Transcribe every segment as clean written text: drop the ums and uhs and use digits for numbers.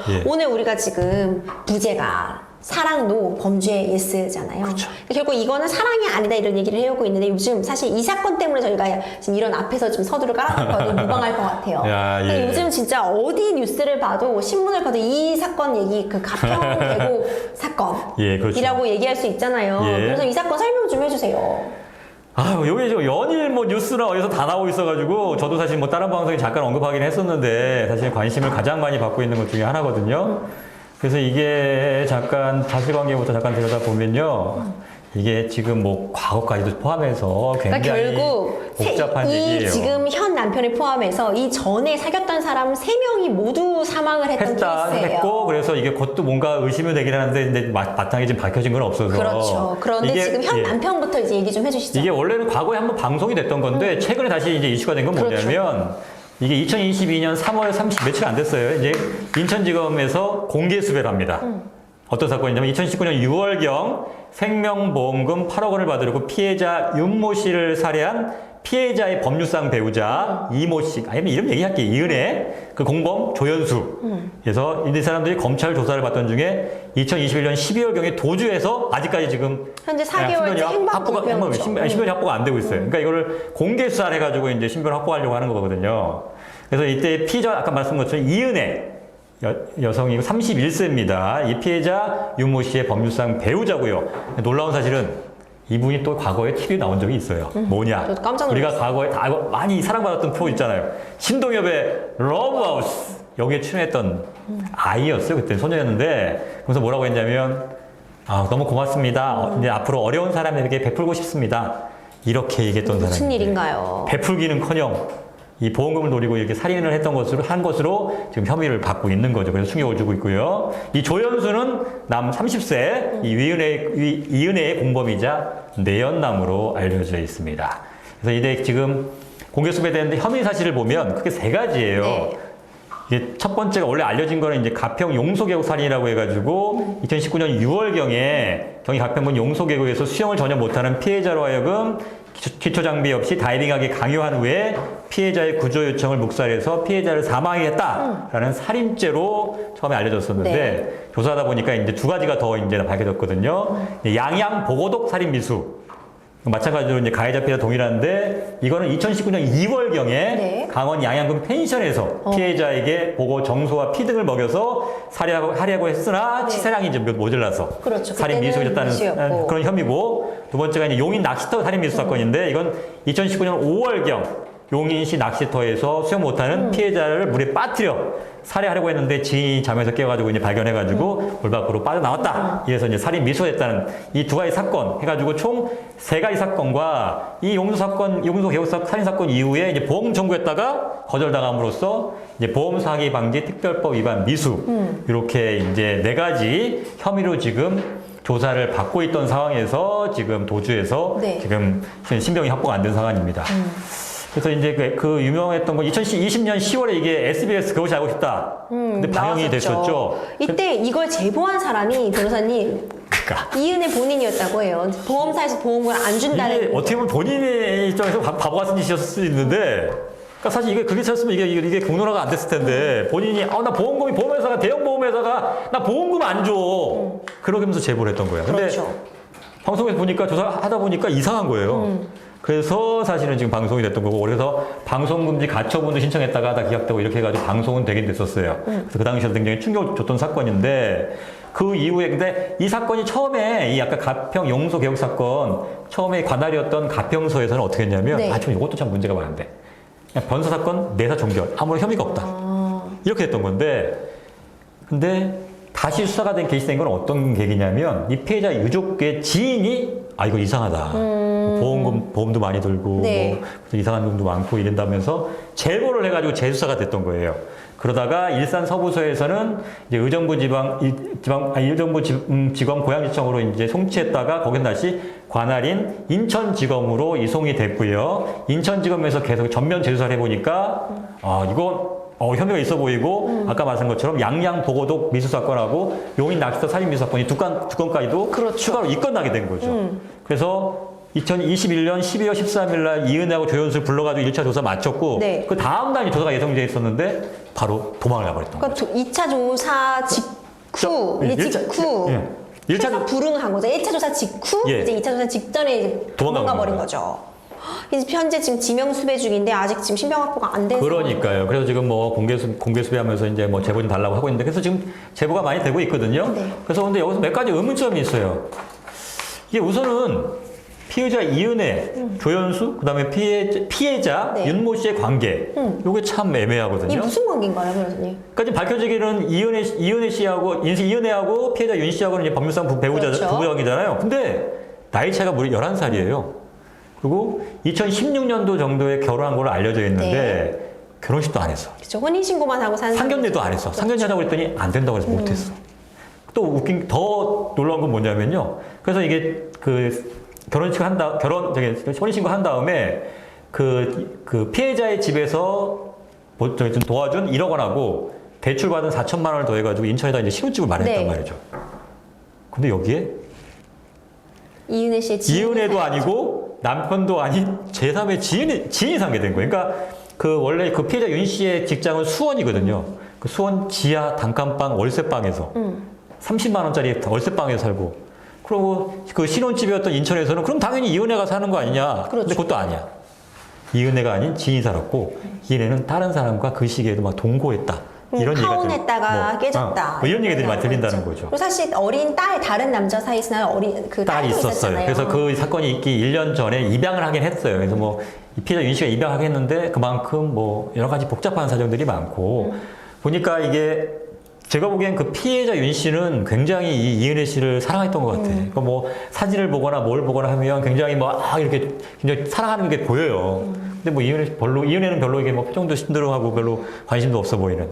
예. 오늘 우리가 지금 부제가 사랑도 범죄의 예스잖아요. 그렇죠. 결국 이거는 사랑이 아니다 이런 얘기를 해오고 있는데 요즘 사실 이 사건 때문에 저희가 지금 이런 앞에서 좀 서두를 깔아놓고 무방할 것 같아요. 야, 예. 근데 요즘 진짜 어디 뉴스를 봐도 신문을 봐도 이 사건 얘기 그 가평 계곡 사건이라고 예, 그렇죠. 얘기할 수 있잖아요. 예. 그래서 이 사건 설명 좀 해주세요. 아유, 여기 지금 연일 뭐 뉴스나 어디서 다 나오고 있어가지고 저도 사실 뭐 다른 방송에 잠깐 언급하긴 했었는데 사실 관심을 가장 많이 받고 있는 것 중에 하나거든요. 그래서 이게 잠깐 사실관계부터 잠깐 들여다보면요. 이게 지금 뭐 과거까지도 포함해서 굉장히 그러니까 결국 복잡한 이 얘기예요. 지금 현 남편을 포함해서 이 전에 사귀었던 사람 3명이 모두 사망을 했던 케이스예요. 했고 그래서 이게 그것도 뭔가 의심이 되긴 하는데 근데 바탕이 지금 밝혀진 건 없어서 그렇죠. 그런데 이게, 지금 현 예. 남편부터 이제 얘기 좀 해주시죠. 이게 원래는 과거에 한번 방송이 됐던 건데 최근에 다시 이제 이슈가 된 건 그렇죠. 뭐냐면 이게 2022년 3월 30 며칠 안 됐어요. 이제 인천지검에서 공개 수배를 합니다. 어떤 사건이냐면 2019년 6월경 생명보험금 8억 원을 받으려고 피해자 윤모 씨를 살해한 피해자의 법률상 배우자 이모 씨, 아니면 이름 얘기할게요. 이은혜, 그 공범 조연수. 그래서 이 사람들이 검찰 조사를 받던 중에 2021년 12월경에 도주해서 아직까지 지금 현재 4개월째 행방불명이죠. 신변이 확보가 안 되고 있어요. 그러니까 이거를 공개 수사를 해가지고 이제 신변을 확보하려고 하는 거거든요. 그래서 이때 피해자 아까 말씀드린 것처럼 이은혜 여성이고 31세입니다. 이 피해자 윤모 씨의 법률상 배우자고요. 놀라운 사실은 이분이 또 과거에 TV에 나온 적이 있어요. 뭐냐? 저도 깜짝 우리가 놀랐어요. 과거에 다 많이 사랑받았던 프로 있잖아요. 신동엽의 러브하우스 여기에 출연했던 아이였어요. 그때 소녀였는데 그래서 뭐라고 했냐면 너무 고맙습니다. 이제 앞으로 어려운 사람에게 베풀고 싶습니다. 이렇게 얘기했던 사람이 무슨 일인가요? 베풀기는커녕 이 보험금을 노리고 이렇게 살인을 한 것으로 지금 혐의를 받고 있는 거죠. 그래서 충격을 주고 있고요. 이 조연수는 남 30세 이 이은혜의 공범이자 내연남으로 알려져 있습니다. 그래서 이제 지금 공개 수배되는데 혐의 사실을 보면 크게 3가지예요. 네. 이게 첫 번째가 원래 알려진 거는 이제 가평 용소계곡 살인이라고 해가지고 2019년 6월경에 경기 가평군 용소계곡에서 수영을 전혀 못하는 피해자로 하여금 기초 장비 없이 다이빙하게 강요한 후에 피해자의 구조 요청을 묵살해서 피해자를 사망하게 했다라는 살인죄로 처음에 알려졌었는데 네. 조사하다 보니까 이제 2가지가 더 이제 밝혀졌거든요. 양양 보고독 살인 미수. 마찬가지로 이제 가해자 피해자 동일한데 이거는 2019년 2월경에 네. 강원 양양군 펜션에서 피해자에게 보고 정소와 피 등을 먹여서 살해하려고 했으나 네. 치사량이 이제 모자라서 그렇죠. 살인 미수였다는 미수였고. 그런 혐의고 두 번째가 이제 용인 낚시터 살인 미수 사건인데 이건 2019년 5월경 용인시 낚시터에서 수영 못하는 피해자를 물에 빠뜨려 살해하려고 했는데 지인이 잠에서 깨어가지고 이제 발견해가지고 물 밖으로 빠져나왔다. 이래서 이제 살인 미수했다는 이 2가지 사건 해가지고 총 3가지 사건과 이 용소 개국 살인 사건 이후에 이제 보험 청구했다가 거절당함으로써 이제 보험 사기 방지 특별법 위반 미수 이렇게 이제 4가지 혐의로 지금 조사를 받고 있던 상황에서 지금 도주해서 네. 지금 신병이 확보가 안 된 상황입니다. 그래서 이제 그 유명했던 건 2020년 10월에 이게 SBS 그것이 알고 싶다. 근데 방영이 나왔었죠. 됐었죠. 이때 이걸 제보한 사람이 변호사님 그러니까 이은혜 본인이었다고 해요. 보험사에서 보험을 안 준다는. 이게 어떻게 보면 본인의 입장에서 바보 같은 짓이었을 수 있는데 그러니까 사실 이게 그게 쳤으면 이게 공론화가 안 됐을 텐데 본인이 나 보험회사가 대형 보험회사가 나 보험금 안 줘. 그러면서 제보를 했던 거예요. 근데 그렇죠. 방송에서 보니까 조사하다 보니까 이상한 거예요. 그래서 사실은 지금 방송이 됐던 거고 그래서 방송금지 가처분도 신청했다가 다 기각되고 이렇게 해가지고 방송은 되긴 됐었어요. 그래서 그 당시에도 굉장히 충격을 줬던 사건인데 그 이후에 근데 이 사건이 처음에 이 아까 가평 용소 개혁 사건 처음에 관할이었던 가평서에서는 어떻게 했냐면 네. 참 이것도 참 문제가 많은데 그냥 변사 사건 내사 종결 아무런 혐의가 없다 이렇게 됐던 건데 근데 다시 수사가 된 케이스인 건 어떤 계기냐면 이 피해자 유족의 지인이 이거 이상하다. 보험도 많이 들고 네. 뭐 이상한 놈도 많고 이런다면서 제보를 해가지고 재수사가 됐던 거예요. 그러다가 일산 서부서에서는 이제 의정부 지검 고양지청으로 이제 송치했다가 거긴 다시 관할인 인천지검으로 이송이 됐고요. 인천지검에서 계속 전면 재수사를 해보니까 이건 혐의가 있어 보이고 아까 말씀한 것처럼 양양 보고독 미수 사건하고 용인 낚시터 살인 미수 사건이 두 건까지도 그렇죠. 추가로 입건나게 된 거죠. 그래서 2021년 12월 13일 날 이은혜하고 조연수를 불러가지고 1차 조사 마쳤고 네. 그 다음 날 조사가 예정돼 있었는데 바로 도망을 가버렸던 거예요. 그러니까 2차 조사 직후, 예, 이게 일차- 직후. 예. 일차 해서 불응한 거죠. 1차 조사 직후, 예. 이제 2차 조사 직전에 이제 도망가 버린 거죠. 이제 현재 지금 지명 수배 중인데 아직 지금 신병 확보가 안 돼서. 그러니까요. 그래서 지금 뭐 공개 수배하면서 이제 뭐 제보 좀 달라고 하고 있는데 그래서 지금 제보가 많이 되고 있거든요. 네. 그래서 근데 여기서 몇 가지 의문점이 있어요. 이게 우선은 피의자 이은혜, 조연수, 그다음에 피해자 네. 윤모 씨의 관계. 요게 참 애매하거든요. 이게 무슨 관계인가요, 변호사님? 그러니까 지금 밝혀지기는 이은혜 씨하고 이은혜하고 피해자 윤 씨하고는 이제 법률상 배우자 그렇죠. 부부관계잖아요. 근데 나이 차이가 무려 11살이에요. 그리고 2016년도 정도에 결혼한 걸로 알려져 있는데 네. 결혼식도 안 했어. 그렇죠. 혼인신고만 하고 사는 상견례도 안 했어. 상견례 하자고 했더니 안 된다고 해서 못했어. 또 웃긴 더 놀라운 건 뭐냐면요. 그래서 이게 그 혼인신고 한 다음에 그 피해자의 집에서 뭐 좀 도와준 1억 원하고 대출받은 4천만 원을 더해가지고 인천에다 이제 신혼집을 마련했단 네. 말이죠. 근데 여기에 이은혜 씨의 지인. 이은혜도 아니고 남편도 아닌 제3의 지인이 상계된 거예요. 그러니까 그 원래 그 피해자 윤 씨의 직장은 수원이거든요. 그 수원 지하 단칸방 월세방에서 30만 원짜리 월세방에서 살고 그리고 그 신혼집이었던 인천에서는 그럼 당연히 이은혜가 사는 거 아니냐. 그렇죠. 근데 그것도 아니야. 이은혜가 아닌 지인이 살았고 이은혜는 다른 사람과 그 시기에도 막 동거했다. 이런 얘기가 파혼했다가 깨졌다. 뭐 이런 얘기들이 많이 들린다는 거죠. 거죠. 그리고 사실 어린 딸 다른 남자 사이에서 어린 그 딸이 딸도 있었어요. 있었잖아요. 그래서 그 사건이 있기 1년 전에 입양을 하긴 했어요. 그래서 뭐 이 피해자 윤 씨가 입양하긴 했는데 그만큼 뭐 여러 가지 복잡한 사정들이 많고 보니까 이게 제가 보기엔 그 피해자 윤 씨는 굉장히 이 이은혜 씨를 사랑했던 것 같아. 그러니까 뭐 사진을 보거나 뭘 보거나 하면 굉장히 뭐 이렇게 굉장히 사랑하는 게 보여요. 근데 뭐 이은혜는 별로 이게 뭐 표정도 심드렁하고 별로 관심도 없어 보이는.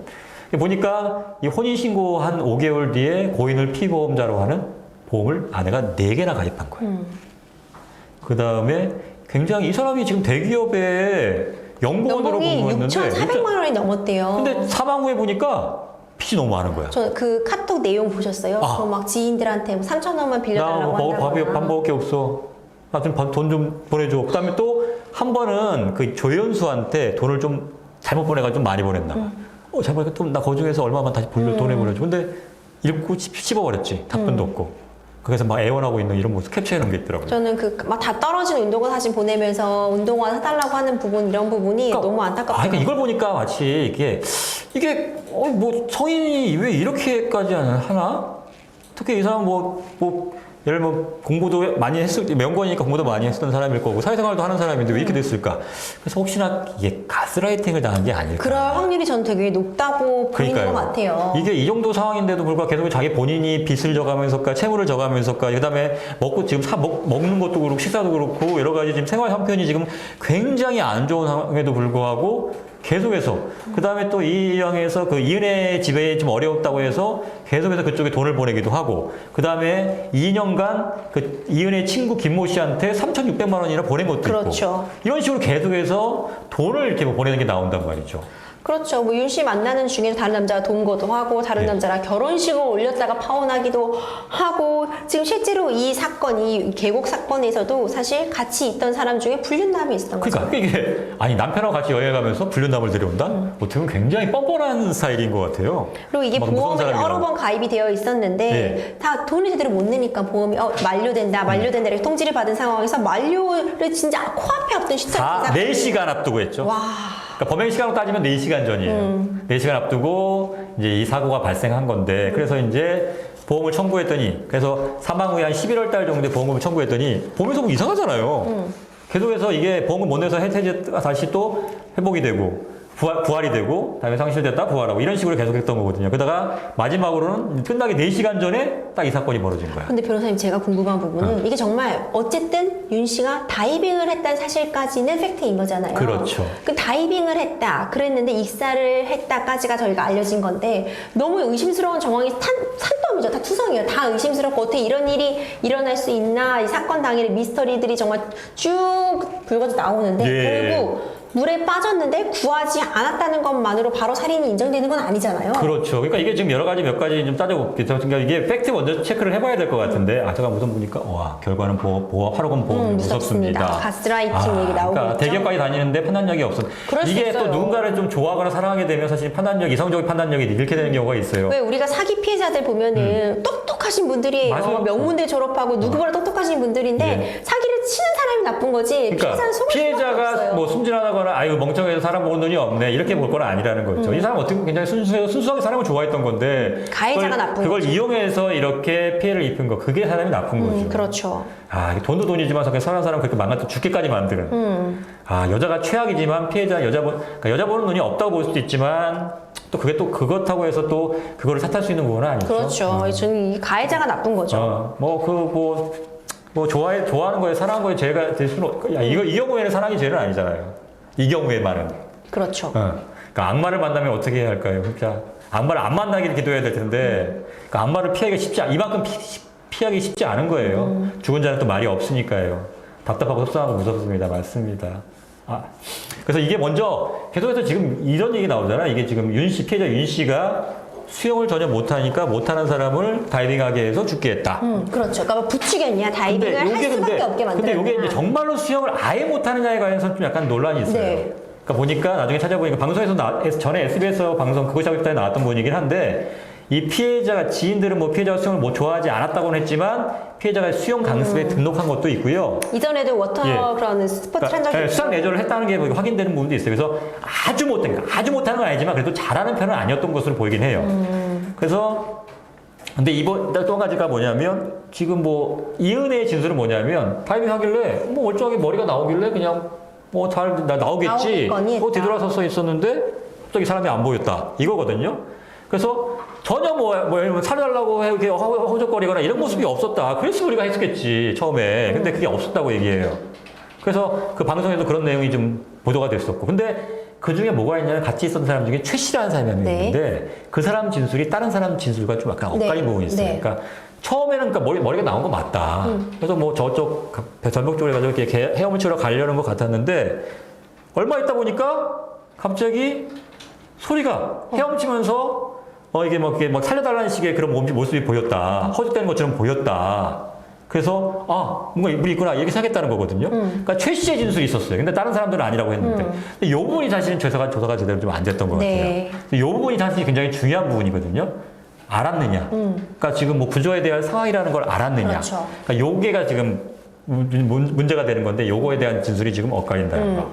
보니까 이 혼인신고 한 5개월 뒤에 고인을 피보험자로 하는 보험을 아내가 4개나 가입한 거예요. 그 다음에 굉장히 이 사람이 지금 대기업에 연구원으로 연봉이 근무했는데 6,400만 원이 넘었대요. 근데 사망 후에 보니까 빚이 너무 많은 거야. 저 그 카톡 내용 보셨어요? 아. 그 막 지인들한테 뭐 3천 원만 나 빌려달라고 뭐 밥 한다거나. 먹을 게 없어. 나 좀 돈 좀 보내줘. 그 다음에 또 한 번은 그 조연수한테 돈을 좀 잘못 보내가지고 좀 많이 보냈나 봐. 잘못 나 거중에서 얼마만 다시 돈을 보내줘. 근데 읽고 씹어버렸지. 답변도 없고. 그래서 막 애원하고 있는 이런 모습 캡처해 놓은 게 있더라고요. 저는 그 막 다 떨어진 운동화 사진 보내면서 운동화 사달라고 하는 부분 이런 부분이 너무 안타깝더라고요. 그러니까 이걸 보니까 마치 이게 뭐 성인이 왜 이렇게까지 하나? 특히 이 사람 뭐 예를 뭐 공부도 많이 명관이니까 공부도 많이 했던 사람일 거고 사회생활도 하는 사람인데 왜 이렇게 됐을까? 그래서 혹시나 이게 가스라이팅을 당한 게 아닐까? 그럴 확률이 전 되게 높다고 보이는 것 같아요. 이게 이 정도 상황인데도 불구하고 계속 자기 본인이 빚을 져가면서까 채무를 져가면서까 그다음에 먹고 지금 먹는 것도 그렇고 식사도 그렇고 여러 가지 지금 생활 형편이 지금 굉장히 안 좋은 상황에도 불구하고 계속해서 그다음에 또 이 형에서 그 이은혜 집에 좀 어려웠다고 해서 계속해서 그쪽에 돈을 보내기도 하고 그다음에 2년간 그 이은혜 친구 김모 씨한테 3,600만 원이나 보낸 것도 그렇죠. 있고 이런 식으로 계속해서 돈을 이렇게 뭐 보내는 게 나온단 말이죠. 그렇죠. 뭐 윤 씨 만나는 중에 다른 남자가 동거도 하고 다른 네. 남자랑 결혼식을 올렸다가 파혼하기도 하고 지금 실제로 이 사건이 이 계곡 사건에서도 사실 같이 있던 사람 중에 불륜남이 있었던 거죠. 그러니까 이게 아니 남편하고 같이 여행 가면서 불륜남을 데려온다? 어떻게 보면 굉장히 뻔뻔한 스타일인 것 같아요. 그리고 이게 막 무서운 보험이 사람이라고. 여러 번 가입이 되어 있었는데 네. 다 돈을 제대로 못 내니까 보험이 만료된다 이렇게 통지를 받은 상황에서 만료를 진짜 코앞에 앞둔 시점 4시간 앞두고 했죠. 와. 그러니까 범행 시간으로 따지면 4시간 전이에요. 4시간 앞두고 이제 이 사고가 발생한 건데 그래서 이제 보험을 청구했더니 그래서 사망 후에 한 11월 달 정도에 보험금을 청구했더니 보험에서 뭐 이상하잖아요. 계속해서 이게 보험금 못 내서 해제가 다시 또 회복이 되고 부활이 되고 다음에 상실됐다 부활하고 이런 식으로 계속했던 거거든요. 그러다가 마지막으로는 끝나기 4시간 전에 딱 이 사건이 벌어진 거야. 근데 변호사님 제가 궁금한 부분은 이게 정말 어쨌든 윤 씨가 다이빙을 했다는 사실까지는 팩트인 거잖아요. 그렇죠. 그 다이빙을 했다 그랬는데 익사를 했다까지가 저희가 알려진 건데 너무 의심스러운 정황이 산더미죠. 다 투성이에요. 다 의심스럽고 어떻게 이런 일이 일어날 수 있나 이 사건 당일의 미스터리들이 정말 쭉 불거져 나오는데 예. 결국 물에 빠졌는데 구하지 않았다는 것만으로 바로 살인이 인정되는 건 아니잖아요. 그렇죠. 그러니까 이게 지금 여러 가지 몇 가지 좀 따져볼게요. 그러니까 이게 팩트 먼저 체크를 해봐야 될 것 같은데, 아, 제가 우선 보니까, 와, 결과는 화로금 보험 무섭습니다. 가스라이팅 얘기 나오고 그러니까 있죠. 대기업까지 다니는데 판단력이 없어. 그럴 수 이게 또 있어요. 누군가를 좀 좋아하거나 사랑하게 되면 사실 이성적인 판단력이 이렇게 되는 경우가 있어요. 왜 우리가 사기 피해자들 보면은 똑똑하신 분들이에요. 맞아요. 명문대 졸업하고 누구보다 똑똑하신 분들인데 사기를 치는 사람이 나쁜 거지. 그러니까 피해자는 속을 수밖에 피해자가 없어요. 뭐 숨진하거나 아유 멍청해서 사람 보는 눈이 없네 이렇게 볼 건 아니라는 거죠. 이 사람 어떻게 보면 굉장히 순수하게 사람을 좋아했던 건데 가해자가 나쁜 그걸 거죠. 이용해서 이렇게 피해를 입힌 거 그게 사람이 나쁜 거죠. 그렇죠. 아, 이게 돈도 돈이지만 사는 사람 그렇게 망가져 죽게까지 만드는. 아, 여자가 최악이지만 피해자 그러니까 여자 보는 눈이 없다고 볼 수도 있지만 또 그게 또 그렇다고 해서 또 그거를 탓할 수 있는 부분은 아니죠. 그렇죠. 저는 이 가해자가 나쁜 거죠. 좋아하는 거에 사랑하는 거에 죄가 될 수는 야, 이 경우에는 사랑이 죄는 아니잖아요. 이 경우에만은. 그렇죠. 그러니까 악마를 만나면 어떻게 해야 할까요? 진짜 악마를 안 만나기를 기도해야 될 텐데 그러니까 악마를 이만큼 피하기 쉽지 않은 거예요. 죽은 자는 또 말이 없으니까요. 답답하고 속상하고 무섭습니다. 맞습니다. 아, 그래서 이게 먼저 계속해서 지금 이런 얘기 나오잖아. 이게 지금 피해자 윤 씨가 수영을 전혀 못하니까 못하는 사람을 다이빙하게 해서 죽게 했다. 그렇죠. 그러니까 부추겼냐, 다이빙을 할 수밖에 없게 만들었냐. 근데 이게 이제 정말로 수영을 아예 못하느냐에 관해서는 좀 약간 논란이 있어요. 네. 그러니까 보니까 나중에 찾아보니까 방송에서 전에 SBS 방송 그것이 하고 싶다에 나왔던 분이긴 한데 이 피해자가 지인들은 뭐 피해자가 수영을 뭐 좋아하지 않았다고는 했지만 피해자가 수영 강습에 등록한 것도 있고요. 이전에도 워터크라운 스포츠 한 적이 있어요. 수상 내조를 했다는 게 확인되는 부분도 있어요. 그래서 아주 못하는 건 아니지만 그래도 잘하는 편은 아니었던 것으로 보이긴 해요. 그래서 근데 이번 또 한 가지가 뭐냐면 지금 뭐 이은혜의 진술은 뭐냐면 다이빙 하길래 뭐 멀쩡하게 머리가 나오길래 그냥 뭐 잘 나오겠지. 나오겠거니 했다. 뒤돌아서 서 있었는데 갑자기 사람이 안 보였다. 이거거든요. 그래서 전혀 뭐 예를 들면 살려달라고 이렇게 허적거리거나 이런 모습이 없었다. 그래서 우리가 했었겠지 처음에. 근데 그게 없었다고 얘기해요. 그래서 그 방송에도 그런 내용이 좀 보도가 됐었고. 근데 그 중에 뭐가 있냐면 같이 있었던 사람 중에 최 씨라는 사람이 한 명 네. 있는데 그 사람 진술이 다른 사람 진술과 좀 약간 엇갈린 네. 부분이 있어요. 네. 그러니까 처음에는 그러니까 머리가 나온 거 맞다. 그래서 뭐 저쪽 전북 쪽에 가서 이렇게 헤엄을 치러 가려는 것 같았는데 얼마 있다 보니까 갑자기 소리가 헤엄치면서 이게 막 살려달라는 식의 그런 모습이 보였다. 허죽대는 것처럼 보였다. 그래서 뭔가 물이 있구나 이렇게 생각했다는 거거든요. 그러니까 최 씨의 진술이 있었어요. 근데 다른 사람들은 아니라고 했는데 근데 이 부분이 사실은 조사가 제대로 좀 안 됐던 것 네. 같아요. 이 부분이 사실 굉장히 중요한 부분이거든요. 알았느냐. 그러니까 지금 뭐 구조에 대한 상황이라는 걸 알았느냐. 그렇죠. 그러니까 요게가 지금 문제가 되는 건데 요거에 대한 진술이 지금 엇갈린다는 거.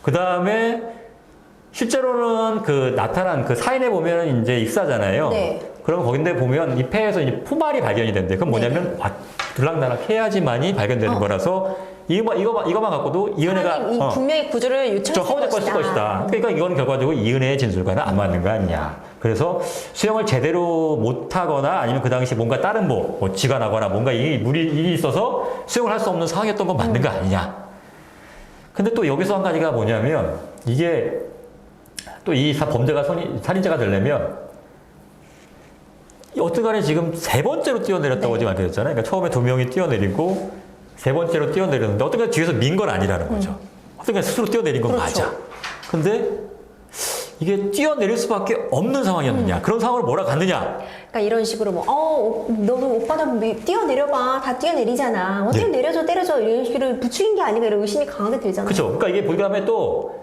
그 다음에 실제로는 그 나타난 그 사인에 보면 이제 익사잖아요. 네. 그럼 거긴데 보면 이 폐에서 이제 포말이 발견이 된대. 그건 뭐냐면 들락날락 해야지만이 발견되는 거라서 이거만 갖고도 이은혜가 이 분명히 구조를 저 허우적거릴 것이다. 그러니까 이건 결과적으로 이은혜의 진술과는 안 맞는 거 아니냐. 그래서 수영을 제대로 못하거나 아니면 그 당시 뭔가 다른 뭐 쥐가 나거나 뭔가 일이 있어서 수영을 할 수 없는 상황이었던 건 맞는 거 아니냐. 근데 또 여기서 한 가지가 뭐냐면 이게 또 이 범죄가 살인자가 되려면 어떤 간에 지금 세 번째로 뛰어내렸다고 지금 알려졌잖아요. 그러니까 처음에 2명이 뛰어내리고 세 번째로 뛰어내렸는데 어떤 간에 뒤에서 민 건 아니라는 거죠. 어떤 간에 스스로 뛰어내린 건 그렇죠. 맞아. 근데 이게 뛰어내릴 수밖에 없는 상황이었느냐. 그런 상황을 몰아갔느냐. 그러니까 이런 식으로 너도 오빠도 뛰어내려봐. 다 뛰어내리잖아. 어떻게 네. 내려줘 때려줘 이런 식으로 부추긴 게 아닌가 이런 의심이 강하게 들잖아요. 그렇죠. 그러니까 이게 보니까 또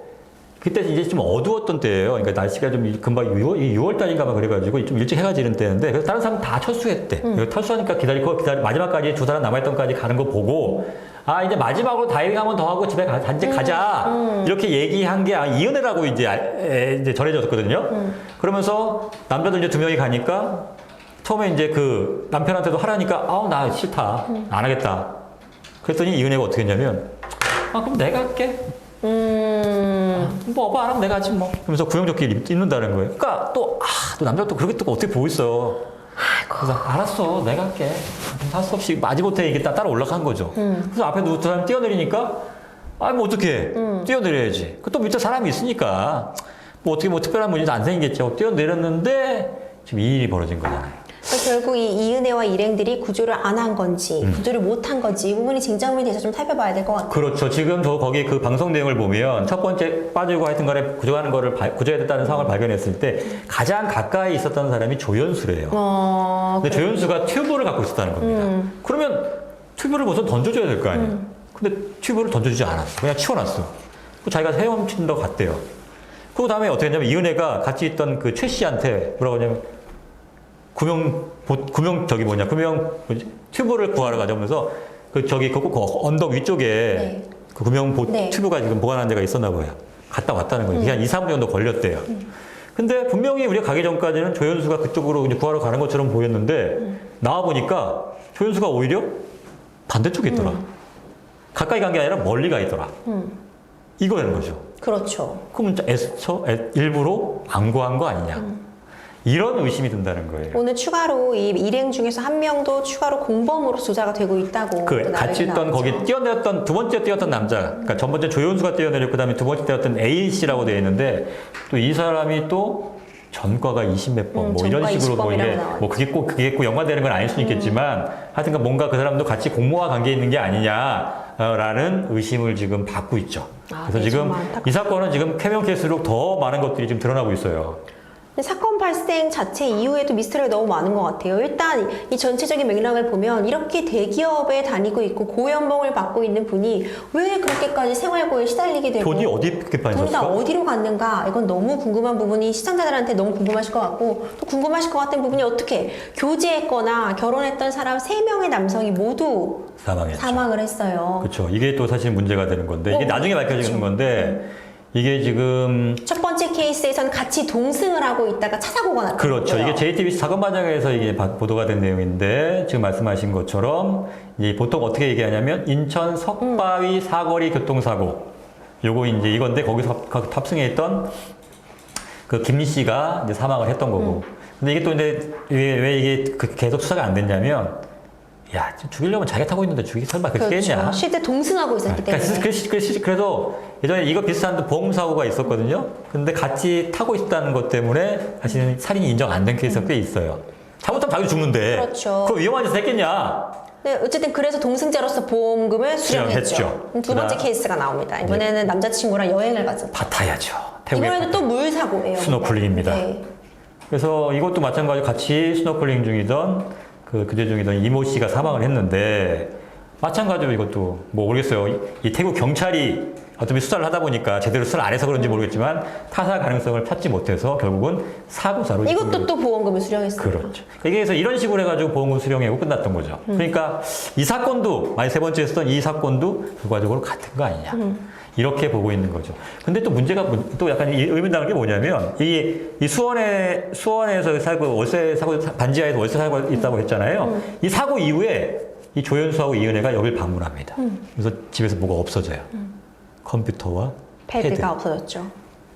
그때 이제 좀 어두웠던 때예요. 그러니까 날씨가 좀 금방 6월 달인가만 그래가지고 좀 일찍 해가 지는 때였는데 그래서 다른 사람 다 철수했대. 철수하니까 기다리고 마지막까지 두 사람 남아있던까지 가는 거 보고 이제 마지막으로 다이빙 한 번 더 하고 집에 단지 가자 이렇게 얘기한 게 이은혜라고 이제 전해졌거든요. 그러면서 남자들 이제 2명이 가니까 처음에 이제 그 남편한테도 하라니까 나 싫다 안 하겠다. 그랬더니 이은혜가 어떻게 했냐면 그럼 내가 할게. 뭐 오빠 안 하면 내가 하지 뭐. 그러면서 구명조끼 입는다는 거예요. 그러니까 또 남자가 또 그렇게 또 어떻게 보고 있어. 그래서 알았어 내가 할게. 할 수 없이 마지못해 이게 따라 올라간 거죠. 그래서 앞에 두 사람 뛰어내리니까 뭐 어떻게 뛰어내려야지. 또 밑에 사람이 있으니까 뭐 어떻게 뭐 특별한 문제도 안 생기겠죠. 뛰어내렸는데 지금 이 일이 벌어진 거잖아요. 결국 이 이은혜와 일행들이 구조를 안 한 건지 구조를 못 한 건지 이 부분이 쟁점이 돼서 좀 살펴봐야 될 것 같아요. 그렇죠. 지금 저 거기 그 방송 내용을 보면 첫 번째 빠지고 하여튼 간에 구조하는 거를 구조해야 됐다는 상황을 발견했을 때 가장 가까이 있었던 사람이 조연수래요. 근데 조연수가 튜브를 갖고 있었다는 겁니다. 그러면 튜브를 먼저 던져줘야 될 거 아니에요. 근데 튜브를 던져주지 않았어. 그냥 치워놨어. 그 자기가 헤엄친다 갔대요. 그 다음에 어떻게 했냐면 이은혜가 같이 있던 그 최 씨한테 뭐라고 하냐면 구명 튜브를 구하러 가자면서 그 언덕 위쪽에 네. 그 구명 네. 튜브가 지금 보관하는 데가 있었나 봐요. 갔다 왔다는 거예요. 그게 한 2, 3분 정도 걸렸대요. 근데 분명히 우리가 가기 전까지는 조연수가 그쪽으로 이제 구하러 가는 것처럼 보였는데 나와 보니까 조연수가 오히려 반대쪽에 있더라. 가까이 간 게 아니라 멀리 가 있더라. 이거라는 거죠. 그렇죠. 그럼 일부러 안 구한 거 아니냐. 이런 의심이 든다는 거예요. 오늘 추가로 이 일행 중에서 한 명도 추가로 공범으로 조사가 되고 있다고. 그 같이 있던 거기 뛰어내렸던 두 번째 뛰었던 남자, 그러니까 전 번째 조연수가 뛰어내렸고 그다음에 두 번째 뛰었던 A 씨라고 되어 있는데 또 이 사람이 또 전과가 20몇 번, 뭐 이런 전과 식으로 뭐 20범이라고 이게 나와요. 뭐 그게 꼭 연관되는 건 아닐 수 있겠지만 하여튼간 뭔가 그 사람도 같이 공모와 관계 있는 게 아니냐라는 의심을 지금 받고 있죠. 그래서 네, 지금 정말 안타깝다. 이 사건은 지금 캐명될수록 더 많은 것들이 지금 드러나고 있어요. 근데 사건 발생 자체 이후에도 미스터리가 너무 많은 것 같아요. 일단 이 전체적인 맥락을 보면 이렇게 대기업에 다니고 있고 고연봉을 받고 있는 분이 왜 그렇게까지 생활고에 시달리게 되고 돈이 어디 그렇게 돈이 다 빠졌을까? 어디로 갔는가 이건 너무 궁금한 부분이 시청자들한테 너무 궁금하실 것 같고 또 궁금하실 것 같은 부분이 어떻게 교제했거나 결혼했던 사람 3명의 남성이 모두 사망했죠. 사망을 했어요. 그렇죠. 이게 또 사실 문제가 되는 건데 이게 나중에 밝혀지는 건데 이게 지금 첫 번째 케이스에서는 같이 동승을 하고 있다가 차 사고가 났거든요. 그렇죠. 이게 JTBC 사건 반장에서 이게 보도가 된 내용인데 지금 말씀하신 것처럼 이 보통 어떻게 얘기하냐면 인천 석바위 사거리 교통사고 요거 이제 이건데 거기서 탑승해 있던 그 김 씨가 이제 사망을 했던 거고. 근데 이게 또 이제 왜 이게 계속 수사가 안 됐냐면 야, 지금 죽이려면 자기가 타고 있는데 설마 그렇게 했냐? 그렇죠. 실제 동승하고 있었기 때문에. 그래서 예전에 이거 비슷한 보험사고가 있었거든요. 근데 같이 타고 있다는 것 때문에 사실은 살인이 인정 안 된 케이스가 꽤 있어요. 잘못하면 자기 죽는데. 그렇죠. 그럼 위험한 짓을 했겠냐? 네, 어쨌든 그래서 동승자로서 보험금을 수령했죠. 수령했죠. 두 번째 케이스가 나옵니다. 이번에는 남자친구랑 여행을 갔죠. 다 타야죠. 태국에 이번에는 또 물 사고예요. 스노클링입니다. 네. 그래서 이것도 마찬가지로 같이 스노클링 중이던 그제 중이던 이모 씨가 사망을 했는데 마찬가지로 이것도 뭐 모르겠어요. 이 태국 경찰이 어차피 수사를 하다 보니까 제대로 수사를 안 해서 그런지 모르겠지만 타사 가능성을 찾지 못해서 결국은 사고사로 이것도 또 보험금을 수령했어요. 그렇죠. 그래서 이런 식으로 해가지고 보험금 수령하고 끝났던 거죠. 그러니까 이 사건도 만약 세 번째 했던 이 사건도 결과적으로 같은 거 아니냐. 이렇게 보고 있는 거죠. 근데 또 문제가 또 약간 의문당한 게 뭐냐면 이 수원에서 사고 월세 사고 반지하에서 월세 사고가 있다고 했잖아요. 이 사고 이후에 이 조연수하고 이은혜가 여길 방문합니다. 그래서 집에서 뭐가 없어져요. 컴퓨터와 패드. 패드가 없어졌죠.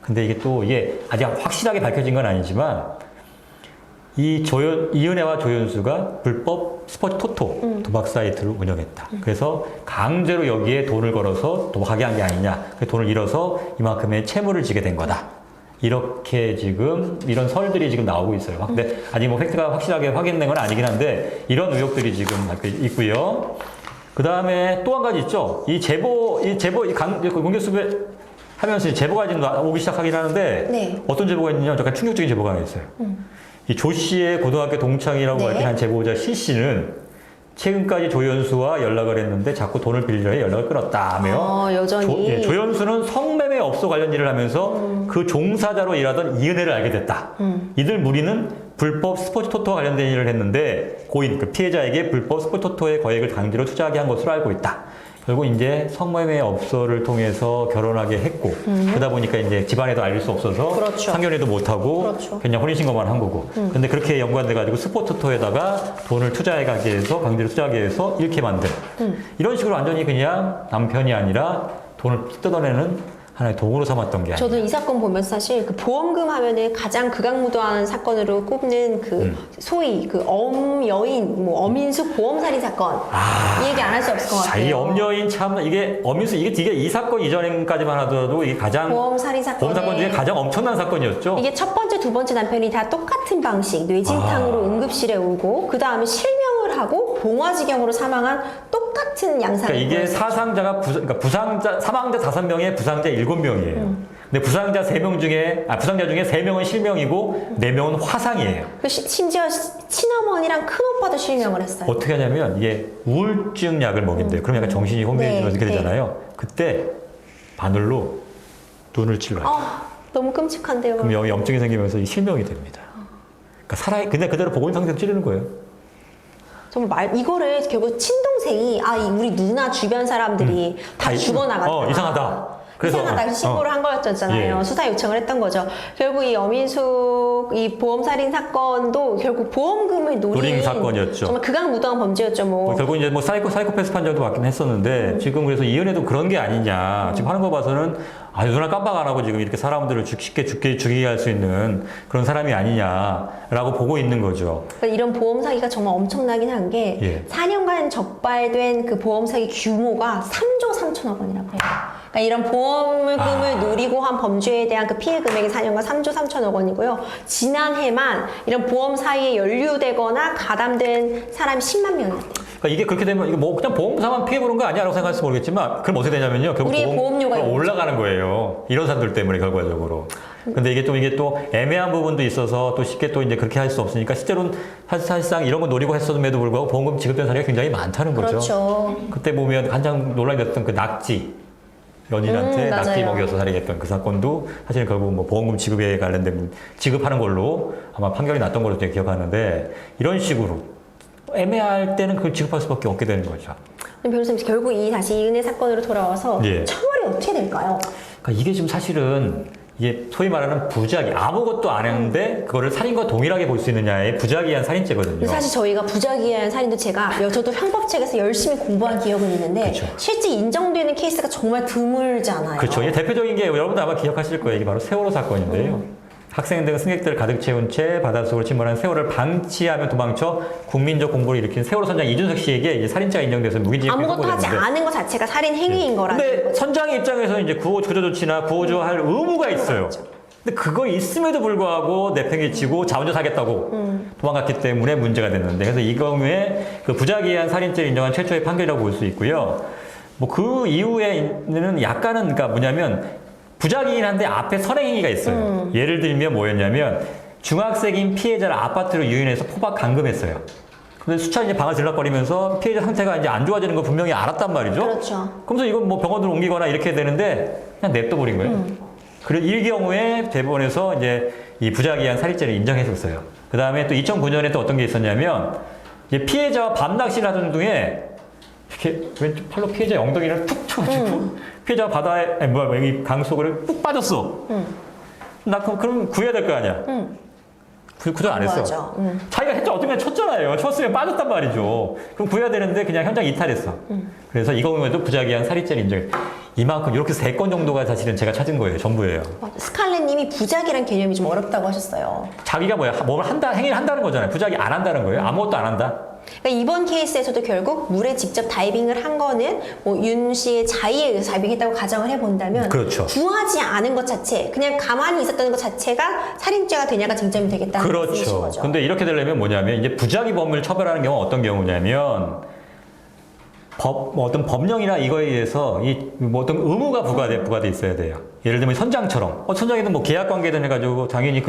근데 이게 아직 확실하게 밝혀진 건 아니지만 이은혜와 조연수가 불법 스포츠 토토 도박 사이트를 운영했다. 그래서 강제로 여기에 돈을 걸어서 도박하게 한 게 아니냐. 그 돈을 잃어서 이만큼의 채무를 지게 된 거다. 이렇게 지금 이런 설들이 지금 나오고 있어요. 근데 아직 뭐 팩트가 확실하게 확인된 건 아니긴 한데 이런 의혹들이 지금 있고요. 그 다음에 또 한 가지 있죠. 이 공개수배 하면서 제보가 지금 오기 시작하긴 하는데 네. 어떤 제보가 있느냐 약간 충격적인 제보가 하나 있어요. 이 조 씨의 고등학교 동창이라고 네. 밝힌 한 제보자 시 씨는 최근까지 조연수와 연락을 했는데 자꾸 돈을 빌려 해 연락을 끊었다며 여전히. 조연수는 성매매 업소 관련 일을 하면서 그 종사자로 일하던 이은혜를 알게 됐다. 이들 무리는 불법 스포츠 토토와 관련된 일을 했는데 고인, 그 피해자에게 불법 스포츠 토토의 거액을 강제로 투자하게 한 것으로 알고 있다. 결국 이제 성매매 업소를 통해서 결혼하게 했고 그러다 보니까 이제 집안에도 알릴 수 없어서 그렇죠. 상견례도 못하고 그렇죠. 그냥 혼인신고만 한 거고 근데 그렇게 연관돼가지고 스포츠토에다가 돈을 투자하게 해서 강제로 투자하게 해서 잃게 만든 이런 식으로 완전히 그냥 남편이 아니라 돈을 뜯어내는 하나의 도구로 삼았던 게 아니에요. 저는 이 사건 보면서 사실 그 보험금 하면은 가장 극악무도한 사건으로 꼽는 그 소위 그 엄여인, 뭐 어민수 보험살인 사건 이 얘기 안 할 수 없을 것 자, 같아요. 이 엄여인 참 이게 어민수 이게 이 사건 이전까지만 하더라도 이게 가장 보험살인 사건 보험 사건 중에 가장 엄청난 사건이었죠. 이게 첫 번째, 두 번째 남편이 다 똑같은 방식 뇌진탕으로 응급실에 오고 그 다음에 실명을 하고 봉화지경으로 사망한 똑같은 양상이에요. 그러니까 이게 사상자가 그러니까 부상자 사망자 5명에 부상자 7명이에요. 근데 부상자 3명 중에 부상자 중에 3명은 실명이고 4명은 화상이에요. 심지어 친어머니랑 큰오빠도 실명을 했어요. 어떻게 하냐면 이게 우울증 약을 먹인대요. 그럼 약간 정신이 혼미해지고 네, 이렇게 되잖아요. 그때 바늘로 눈을 찔러요. 너무 끔찍한데요. 그럼 여기 염증이 생기면서 이 실명이 됩니다. 그러니까 근데 그대로 보고 있는 상태에서 찌르는 거예요. 정말 이거를 결국 친동생이 우리 누나 주변 사람들이 다 죽어나갔다. 이상하다. 이상하다. 신고를 한 거였잖아요. 예. 수사 요청을 했던 거죠. 결국 이 어민숙 이 보험살인 사건도 결국 보험금을 노린 사건이었죠. 정말 극악무도한 범죄였죠. 뭐. 결국 이제 뭐 사이코패스 판정도 받긴 했었는데 지금 그래서 이은혜도 그런 게 아니냐. 지금 하는 거 봐서는 누나 깜빡 안 하고 지금 이렇게 사람들을 쉽게 죽이게 할 수 있는 그런 사람이 아니냐라고 보고 있는 거죠. 그러니까 이런 보험 사기가 정말 엄청나긴 한 게 예. 4년간 적발된 그 보험 사기 규모가 3조 3천억 원이라고 해요. 그러니까 이런 보험금을 노리고 한 범죄에 대한 그 피해 금액이 4년간 3조 3천억 원이고요. 지난해만 이런 보험 사기에 연루되거나 가담된 사람이 10만 명이었대요. 그러니까 이게 그렇게 되면 이거 뭐 그냥 보험사만 피해 보는 거 아니야라고 생각할지 모르겠지만 그럼 어떻게 되냐면요. 결국 우리의 보험료가 올라가는 거예요. 이런 사람들 때문에 결과적으로. 근데 이게 또 애매한 부분도 있어서 또 쉽게 또 이제 그렇게 할 수 없으니까 실제로는 사실상 이런 거 노리고 했었음에도 불구하고 보험금 지급된 사례가 굉장히 많다는 거죠. 그렇죠. 그때 보면 한창 논란이 됐던 그 낙지. 연인한테 낙지 맞아요. 먹여서 살해했던 그 사건도 사실은 결국 뭐 보험금 지급에 관련된 지급하는 걸로 아마 판결이 났던 걸로 제가 기억하는데 이런 식으로 애매할 때는 그걸 지급할 수밖에 없게 되는 거죠. 변호사님 결국 다시 이은혜 사건으로 돌아와서 예. 처벌이 어떻게 될까요? 그러니까 이게 지금 사실은 이게 소위 말하는 부작위 아무것도 안 했는데 그거를 살인과 동일하게 볼 수 있느냐의 부작위한 살인죄거든요. 사실 저희가 부작위한 살인도 저도 형법책에서 열심히 공부한 기억은 있는데 그렇죠. 실제 인정되는 케이스가 정말 드물잖아요. 그렇죠. 이게 대표적인 게 여러분도 아마 기억하실 거예요. 이게 바로 세월호 사건인데요. 학생 등 승객들을 가득 채운 채 바닷속으로 침몰한 세월호를 방치하며 도망쳐 국민적 공분을 일으킨 세월호 선장 이준석 씨에게 이제 살인죄가 인정돼서 무기징역 아무것도 하지 않은 것 자체가 살인 행위인 거라는 근데 거죠. 선장의 입장에서 이제 구조 조치나 구조할 의무가 있어요. 근데 그거 있음에도 불구하고 내팽개치고 자원조사하겠다고 도망갔기 때문에 문제가 됐는데 그래서 이 경우에 그 부작위한 살인죄를 인정한 최초의 판결이라고 볼 수 있고요. 뭐 그 이후에는 약간은 그러니까 뭐냐면 부작위긴 한데 앞에 선행행위가 있어요. 예를 들면 뭐였냐면 중학생인 피해자를 아파트로 유인해서 포박 감금했어요. 근데 수차 이제 방을 들락거리면서 피해자 상태가 이제 안 좋아지는 걸 분명히 알았단 말이죠. 그렇죠. 그러면서 이건 뭐 병원으로 옮기거나 이렇게 되는데 그냥 냅둬버린 거예요. 그리고 이 경우에 대법원에서 이제 이 부작위한 살인죄를 인정했었어요. 그 다음에 또 2009년에 또 어떤 게 있었냐면 이제 피해자와 밤낚시를 하던 중에 이렇게 왼쪽 팔로 피해자 엉덩이를 툭 쳐가지고 피해자가 바다에 여기 강 속으로 뚝 빠졌어. 나 그럼 구해야 될 거 아니야. 구조 안 했어. 자기가 했죠. 어떻게 쳤잖아요. 쳤으면 빠졌단 말이죠. 그럼 구해야 되는데 그냥 현장 이탈했어. 그래서 이 경우에도 부작위한 살인죄를 인정해. 이만큼 이렇게 3건 정도가 사실은 제가 찾은 거예요. 전부예요. 스칼렛님이 부작이란 개념이 좀 어렵다고 하셨어요. 자기가 뭘 행위를 한다는 거잖아요. 부작위 안 한다는 거예요. 아무것도 안 한다. 그러니까 이번 케이스에서도 결국 물에 직접 다이빙을 한 거는 뭐 윤 씨의 자의에 의해서 다이빙했다고 가정을 해본다면 그렇죠. 구하지 않은 것 자체, 그냥 가만히 있었다는 것 자체가 살인죄가 되냐가 쟁점이 되겠다는 말씀이신 그렇죠. 거죠. 근데 이렇게 되려면 뭐냐면 이제 부작위 범을 처벌하는 경우는 어떤 경우냐면 뭐 어떤 법령이나 이거에 의해서 뭐 어떤 의무가 부과돼 있어야 돼요. 예를 들면 선장처럼 선장이든 뭐 계약 관계든 해가지고 당연히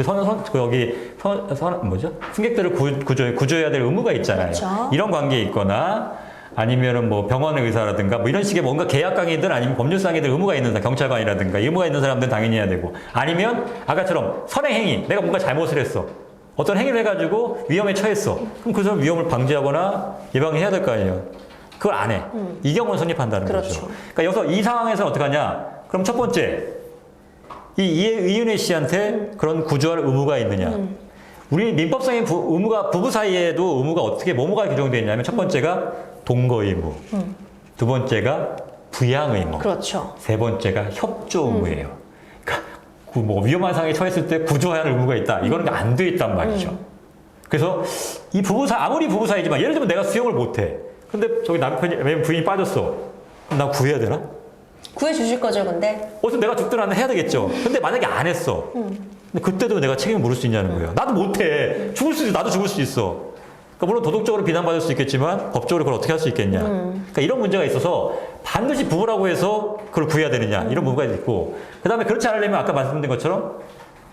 승객들을 구조해야 될 의무가 있잖아요. 그렇죠. 이런 관계에 있거나 아니면은 뭐 병원의 의사라든가 뭐 이런 식의 뭔가 계약관이든 아니면 법률상에들 의무가 있는 사람, 경찰관이라든가 의무가 있는 사람들은 당연히 해야 되고 아니면 아까처럼 선행행위, 내가 뭔가 잘못을 했어. 어떤 행위를 해가지고 위험에 처했어. 그럼 그 사람 위험을 방지하거나 예방해야 될 거 아니에요. 그걸 안 해. 이 경우는 성립한다는 그렇죠. 거죠. 그러니까 여기서 이 상황에서는 어떻게 하냐? 그럼 첫 번째, 이은혜 씨한테 그런 구조할 의무가 있느냐? 우리 민법상의 부부 사이에도 의무가 어떻게 뭐가 규정되어 있냐면 첫 번째가 동거 의무, 두 번째가 부양 의무. 그렇죠. 세 번째가 협조 의무예요. 그러니까 그 뭐 위험한 상황에 처했을 때 구조해야 할 의무가 있다. 이거는 안 돼 있단 말이죠. 그래서 이 아무리 부부 사이지만 예를 들면 내가 수영을 못해. 근데 저기 남편이 부인이 빠졌어. 그럼 나 구해야 되나? 구해주실 거죠, 근데? 어쨌든 내가 죽든 안 해야 되겠죠. 근데 만약에 안 했어. 근데 그때도 내가 책임을 물을 수 있냐는 거예요. 나도 못해. 죽을 수도 있어. 나도 죽을 수 있어. 그러니까 물론 도덕적으로 비난받을 수 있겠지만 법적으로 그걸 어떻게 할 수 있겠냐. 그러니까 이런 문제가 있어서 반드시 부부라고 해서 그걸 구해야 되느냐. 이런 문제가 있고. 그 다음에 그렇지 않으려면 아까 말씀드린 것처럼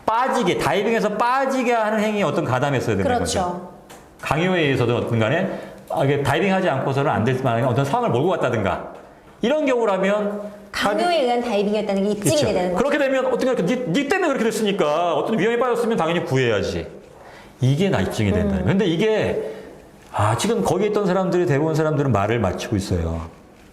다이빙에서 빠지게 하는 행위에 어떤 가담이 있어야 되는 거죠. 그렇죠. 강요에 의해서든 어떤 간에 이게 다이빙하지 않고서는 안 될 만한 어떤 상황을 몰고 갔다든가 이런 경우라면 강요에 의한 다이빙이었다는 게 입증이 그렇죠. 되는 거죠. 그렇게 되면 어떤 네 때문에 그렇게 됐으니까 어떤 위험에 빠졌으면 당연히 구해야지. 이게 나 입증이 된다. 근데 이게 지금 거기에 있던 사람들이 대부분 사람들은 말을 맞추고 있어요.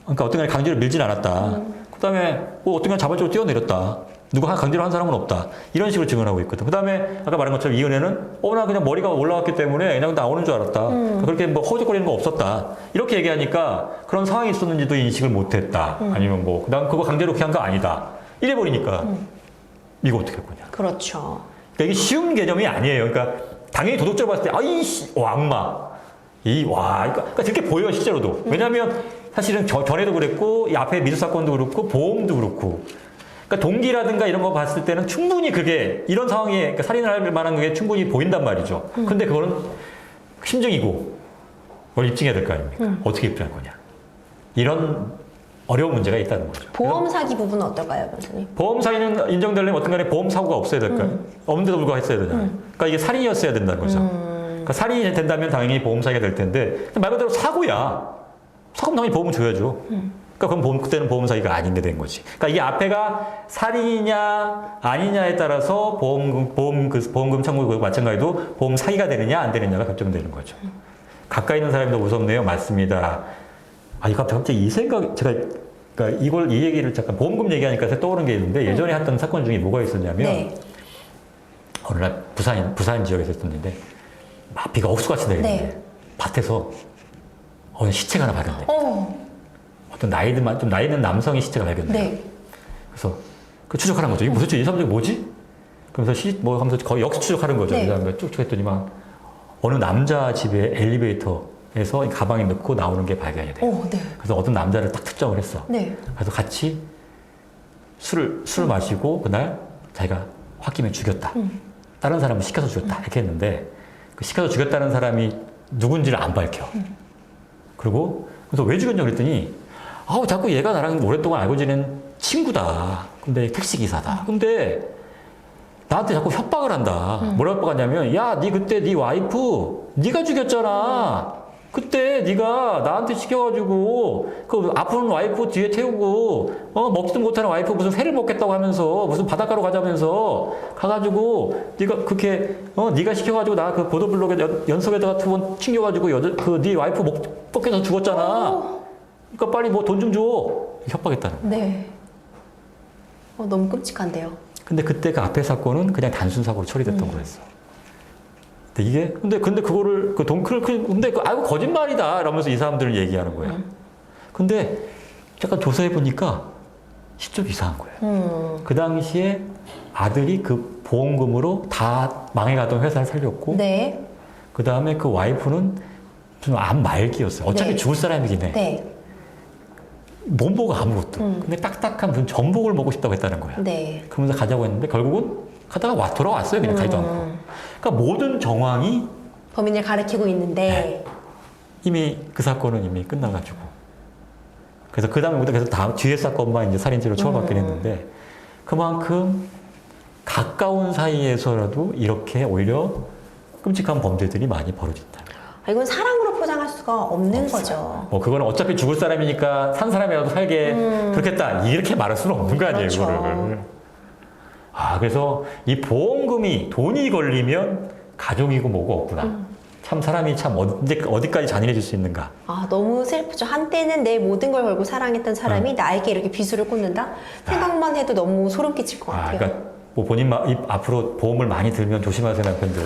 그러니까 어떤 간에 강제로 밀진 않았다. 그다음에 어떤 간 자발적으로 뛰어내렸다. 누가 강제로 한 사람은 없다. 이런 식으로 증언하고 있거든. 그 다음에 아까 말한 것처럼 이은혜는 나 그냥 머리가 올라왔기 때문에 그냥 나오는 줄 알았다. 그렇게 뭐 허우적거리는 거 없었다. 이렇게 얘기하니까 그런 상황이 있었는지도 인식을 못했다. 아니면 뭐 난 그거 강제로 그렇게 한 거 아니다. 이래버리니까 이거 어떻게 할 거냐. 그렇죠. 그러니까 이게 쉬운 개념이 아니에요. 그러니까 당연히 도덕적으로 봤을 때 악마. 그러니까 그렇게 보여요, 실제로도. 왜냐하면 사실은 전에도 그랬고 이 앞에 미수 사건도 그렇고 보험도 그렇고 그러니까 동기라든가 이런 거 봤을 때는 충분히 그게 이런 상황에 그러니까 살인을 할 만한 게 충분히 보인단 말이죠. 근데 그거는 심증이고 그걸 입증해야 될 거 아닙니까? 어떻게 입증할 거냐. 이런 어려운 문제가 있다는 거죠. 보험 사기 부분은 어떨까요, 변호사님? 보험 사기는 인정되려면 어떤 간에 보험 사고가 없어야 될까요? 없는데도 불구하고 했어야 되잖아요. 그러니까 이게 살인이었어야 된다는 거죠. 그러니까 살인이 된다면 당연히 보험 사기가 될 텐데 말 그대로 사고야. 사고면 당연히 보험을 줘야죠. 그러니까 그럼 그때는 보험 사기가 아닌데 된 거지. 그러니까 이게 앞에가 살인이냐 아니냐에 따라서 보험금 청구 마찬가지로 보험 사기가 되느냐 안 되느냐가 결정되는 거죠. 가까이 있는 사람이 더 무섭네요. 맞습니다. 이거 갑자기 이 생각 그러니까 이 얘기를 잠깐 보험금 얘기하니까 떠오른 게 있는데 예전에 했던 사건 중에 뭐가 있었냐면 어느 날 부산 지역에서 했던 일인데 비가 억수같이 내리는데 밭에서 어느 시체가 하나 발견돼. 어떤 좀 나이 든 남성의 시체가 발견돼요. 그래서 그 추적하는 거죠. 이게 도대체 이 사람들이 뭐지? 그러면서 하면서 거의 역시 추적하는 거죠. 그 다음에 쭉쭉 했더니만 어느 남자 집에 엘리베이터에서 가방에 넣고 나오는 게 발견이 돼요. 그래서 어떤 남자를 딱 특정을 했어. 그래서 같이 술을 마시고 그날 자기가 홧김에 죽였다. 다른 사람을 시켜서 죽였다. 이렇게 했는데 그 시켜서 죽였다는 사람이 누군지를 안 밝혀. 그래서 왜 죽였냐 그랬더니 자꾸 얘가 나랑 오랫동안 알고 지낸 친구다. 근데 택시기사다. 근데 나한테 자꾸 협박을 한다. 뭐라 협박하냐면 니 그때 네 와이프 네가 죽였잖아. 그때 네가 나한테 시켜가지고 그 아픈 와이프 뒤에 태우고 먹지도 못하는 와이프 무슨 회를 먹겠다고 하면서 무슨 바닷가로 가자면서 가가지고 네가 그렇게 네가 시켜가지고 나 그 보도블록에 연속에다가 2번 튕겨가지고 네 와이프 먹혀서 죽었잖아. 그러니까 빨리 뭐 돈 좀 줘. 협박했다는 거예요. 너무 끔찍한데요. 근데 그때 그 앞에 사건은 그냥 단순 사고로 처리됐던 거였어. 근데 이게 근데 그거를 근데 아이고 거짓말이다 이러면서 이 사람들은 얘기하는 거예요. 근데 잠깐 조사해 보니까 시점이 이상한 거예요. 그 당시에 아들이 그 보험금으로 다 망해가던 회사를 살렸고, 그 다음에 그 와이프는 좀 암 말기였어요. 어차피 죽을 사람이긴 해. 못 먹어 아무것도. 근데 딱딱한 무슨 전복을 먹고 싶다고 했다는 거야. 그러면서 가자고 했는데 결국은 가다가 돌아왔어요. 그냥 가지도 않고. 그러니까 모든 정황이 범인을 가리키고 있는데 이미 그 사건은 이미 끝나가지고. 그래서 그 다음에 계속 뒤에 사건만 이제 살인죄로 처벌받긴 했는데 그만큼 가까운 사이에서라도 이렇게 오히려 끔찍한 범죄들이 많이 벌어진다. 이건 사랑으로 포장할 수가 없는 거죠. 그거는 어차피 죽을 사람이니까 산 사람이라도 살게 그렇겠다. 이렇게 말할 수는 없는 거 아니에요, 이거를. 그래서 이 보험금이 돈이 걸리면 가족이고 뭐고 없구나. 참 사람이 참 어디까지 잔인해질 수 있는가. 너무 슬프죠. 한때는 내 모든 걸 걸고 사랑했던 사람이 나에게 이렇게 비수를 꽂는다? 생각만 해도 너무 소름 끼칠 것 같아요. 그러니까 본인 앞으로 보험을 많이 들면 조심하세요, 남편들.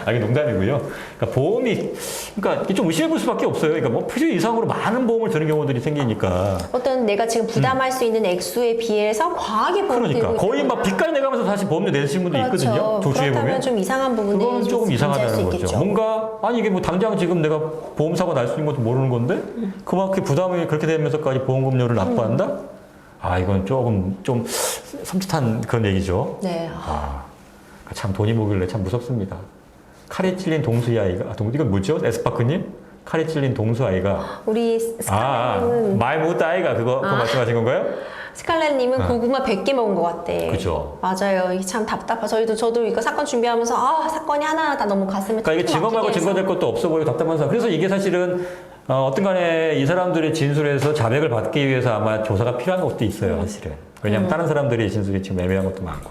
아, 이게 농담이고요. 그러니까 보험이, 그러니까 이게 좀 의심해 볼 수밖에 없어요. 그러니까 뭐 필요 이상으로 많은 보험을 드는 경우들이 생기니까. 어떤 내가 지금 부담할 수 있는 액수에 비해서 과하게 보험을 그러니까 들고 거의 막 빚까지 내가면서 사실 보험료 내시는 분도 있거든요. 조주해 그렇다면 보면. 좀 이상한 부분이 그건 조금 존재할 수 이상하다는 거죠. 있겠죠. 뭔가 아니 이게 뭐 당장 지금 내가 보험 사고 날 수 있는 것도 모르는 건데 그만큼 부담이 그렇게 되면서까지 보험금료를 납부한다? 아 이건 조금 좀 섬찟한 그런 얘기죠. 네. 아, 참 돈이 뭐길래 참 무섭습니다. 칼에 찔린 동수의 아이가, 이건 뭐죠? 에스파크님? 칼에 찔린 동수 아이가. 우리 스칼렛님은 말 못다 아이가 그거 말씀하신 건가요? 스칼렛님은 고구마 100개 먹은 것 같대. 그죠. 맞아요. 이게 참 답답하. 저도 이거 사건 준비하면서 사건이 하나하나 다 너무 가슴에 그러니까 이게 증거 말고 증거될 것도 없어 보이고 답답한 사람. 그래서 이게 사실은 어떤 간에 이 사람들의 진술에서 자백을 받기 위해서 아마 조사가 필요한 것도 있어요, 사실은. 왜냐하면 다른 사람들의 진술이 지금 애매한 것도 많고.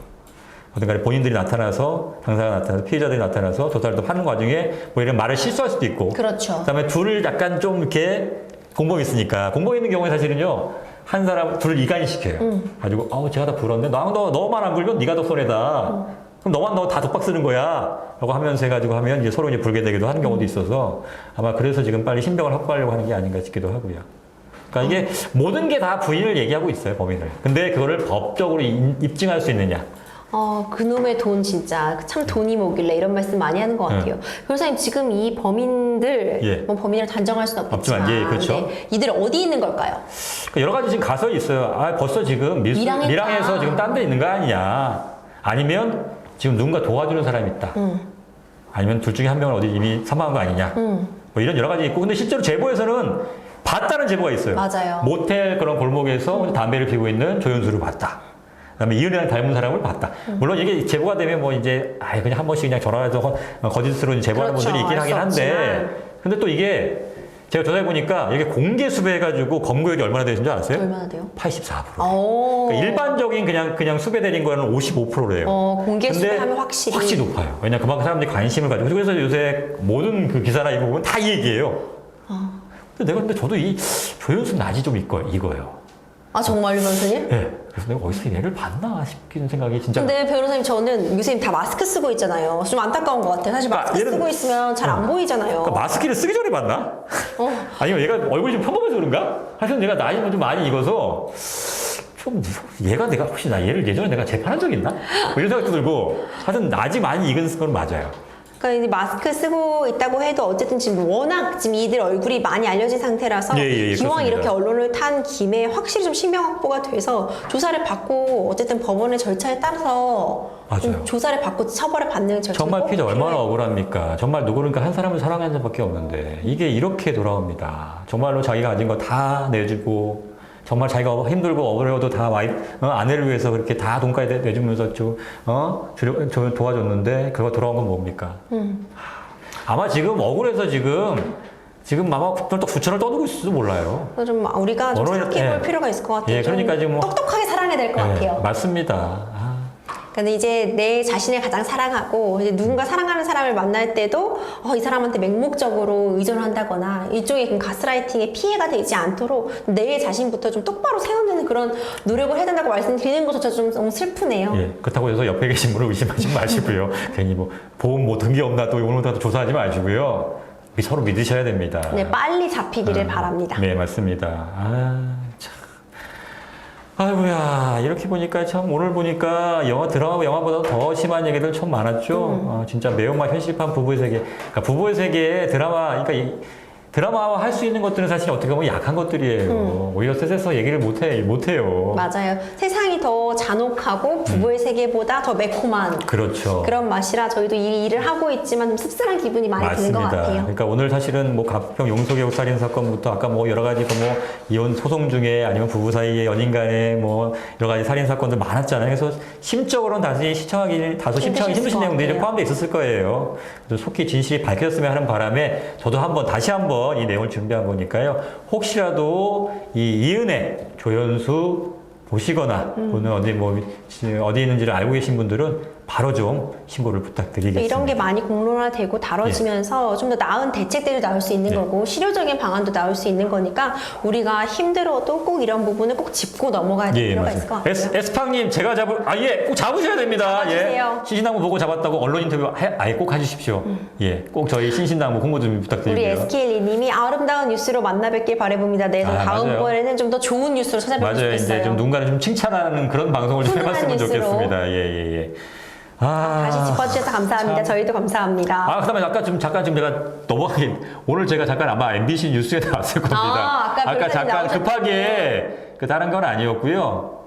어떤 간에 본인들이 나타나서, 당사자가 나타나서, 피해자들이 나타나서 조사를 또 하는 과정에 뭐 이런 말을 실수할 수도 있고. 그렇죠. 그 다음에 둘을 약간 좀 이렇게 공범이 있으니까. 공범이 있는 경우에 사실은요, 한 사람, 둘을 이간시켜요. 가지고, 제가 다 불었네. 너만 안 불면 네가 더 손해다. 그럼 너 다 독박 쓰는 거야. 라고 하면서 해가지고 하면 이제 서로 이제 불게 되기도 하는 경우도 있어서 아마 그래서 지금 빨리 신병을 확보하려고 하는 게 아닌가 싶기도 하고요. 그러니까 이게 모든 게 다 부인을 얘기하고 있어요, 범인을. 근데 그거를 법적으로 입증할 수 있느냐. 그놈의 돈 진짜 참 돈이 뭐길래 이런 말씀 많이 하는 것 같아요. 변호사님 지금 이 범인들 예. 뭐 범인을 단정할 수는 없겠지만 예, 그렇죠. 네, 이들 어디 있는 걸까요? 그러니까 여러 가지 지금 가설이 있어요. 벌써 지금 밀양에서 지금 딴 데 있는 거 아니냐. 아니면 지금 누군가 도와주는 사람이 있다. 아니면 둘 중에 한 명은 어디 이미 사망한 거 아니냐. 뭐 이런 여러 가지 있고. 근데 실제로 제보에서는 봤다는 제보가 있어요. 맞아요. 모텔 그런 골목에서 담배를 피우고 있는 조연수를 봤다. 그다음에 이은혜랑 닮은 사람을 봤다. 물론 이게 제보가 되면 뭐 이제 그냥 한 번씩 그냥 전화해서 거짓으로 제보하는 그렇죠. 분들이 있긴 알 수 하긴 한데. 없지만. 근데 또 이게 제가 조사해 보니까 이게 공개 수배해가지고 검거액이 얼마나 되는 줄 아세요? 얼마나 돼요? 84%. 오. 그러니까 일반적인 그냥 수배되는 거는 55%래요. 공개 근데 수배하면 확실히 높아요. 왜냐 그만큼 사람들이 관심을 가지고 그래서 요새 모든 그 기사나 이 부분 다 이 얘기예요. 근데 저도 이 조연수 낮이 좀 이거예요. 정말요, 변호사님? 네. 그래서 내가 어디서 얘를 봤나 싶기는 생각이 진짜. 근데 변호사님 저는 요새 다 마스크 쓰고 있잖아요. 좀 안타까운 것 같아요. 사실 마스크 얘는- 쓰고 있으면 잘 안 보이잖아요. 그러니까 마스크를 쓰기 전에 봤나? 아니면 얘가 얼굴이 좀 평범해서 그런가? 하여튼 내가 나이가 좀 많이 익어서 좀 내가 혹시 얘를 예전에 내가 재판한 적 있나? 뭐 이런 생각도 들고 하여튼 낮이 많이 익은 건 맞아요. 그러니까 이제 마스크 쓰고 있다고 해도 어쨌든 지금 워낙 지금 이들 얼굴이 많이 알려진 상태라서 예, 기왕 그렇습니다. 이렇게 언론을 탄 김에 확실히 좀 신병 확보가 돼서 조사를 받고 어쨌든 법원의 절차에 따라서 좀 맞아요. 조사를 받고 처벌을 받는 절차가 정말 꼭 피해자 얼마나 필요해요. 억울합니까? 정말 누구는가 한 사람을 사랑하는 자밖에 없는데 이게 이렇게 돌아옵니다. 정말로 자기가 가진 거 다 내주고 정말 자기가 힘들고 어려워도 다 아내를 위해서 그렇게 다 돈까지 내주면서 도와줬는데 그거 돌아온 건 뭡니까? 아마 지금 억울해서 지금 아마 또 부천을 떠들고 있을지도 몰라요. 그래서 좀 우리가 좀 언론이- 생각해볼 예. 필요가 있을 것 같아요. 예, 그러니까 좀 지금 뭐- 똑똑하게 살아야 될 것 같아요. 맞습니다. 근데 이제 내 자신을 가장 사랑하고 이제 누군가 사랑하는 사람을 만날 때도 이 사람한테 맹목적으로 의존한다거나 일종의 그 가스라이팅의 피해가 되지 않도록 내 자신부터 좀 똑바로 세우는 그런 노력을 해야 된다고 말씀드리는 것조차 좀 너무 슬프네요. 예, 그렇다고 해서 옆에 계신 분을 의심하지 마시고요. 괜히 뭐 보험 뭐 등기 없나 또 오늘부터 조사하지 마시고요. 서로 믿으셔야 됩니다. 네, 빨리 잡히기를 바랍니다. 네, 맞습니다. 참. 아이고야, 이렇게 보니까 참 오늘 보니까 드라마, 영화보다 더 심한 얘기들 참 많았죠. 진짜 매운맛 현실판 부부의 세계. 그러니까 부부의 세계에 그러니까 드라마화 할 수 있는 것들은 사실 어떻게 보면 약한 것들이에요. 오히려 셋에서 얘기를 못해요. 맞아요. 세상이 더 잔혹하고 부부의 세계보다 더 매콤한 그렇죠. 그런 맛이라 저희도 이 일을 하고 있지만 좀 씁쓸한 기분이 많이 드는 것 맞습니다. 같아요. 그러니까 오늘 사실은 뭐 가평 용소개국 살인 사건부터 아까 뭐 여러 가지 뭐 이혼 소송 중에 아니면 부부 사이에 연인 간에 뭐 여러 가지 살인 사건들 많았잖아요. 그래서 심적으로는 다소 심청하기 힘드신 것 내용들이 같아요. 포함되어 있었을 거예요. 그래서 속히 진실이 밝혀졌으면 하는 바람에 저도 다시 한번 이 내용을 준비한 거니까요. 혹시라도 이 이은혜, 조연수 보시거나 또는 어디 있는지를 알고 계신 분들은 바로 좀 신고를 부탁드리겠습니다. 이런 게 많이 공론화되고 다뤄지면서 좀 더 나은 대책들이 나올 수 있는 예. 거고 실효적인 방안도 나올 수 있는 거니까 우리가 힘들어도 꼭 이런 부분을 꼭 짚고 넘어가야 될 필요가 있을 것 같아요. 에스팡님 제가 꼭 잡으셔야 됩니다. 잡아주세요. 예. 신신당부 보고 잡았다고 언론 인터뷰 꼭 해주십시오. 예, 꼭 저희 신신당부 홍보 좀 우리 부탁드립니다. SKL님이 아름다운 뉴스로 만나뵙길 바라봅니다. 네, 맞아요. 다음번에는 좀 더 좋은 뉴스로 찾아뵙고 맞아요. 싶겠어요. 이제 좀 누군가를 좀 칭찬하는 그런 방송을 좀 훈훈한 해봤으면 뉴스로. 좋겠습니다. 예. 다시 짚어주셔서 감사합니다. 참. 저희도 감사합니다. 그다음에 잠깐 지금 제가 넘어가긴 오늘 제가 잠깐 아마 MBC 뉴스에 나왔을 겁니다. 아까 변호사님 잠깐 나오셨는데. 급하게 다른 건 아니었고요.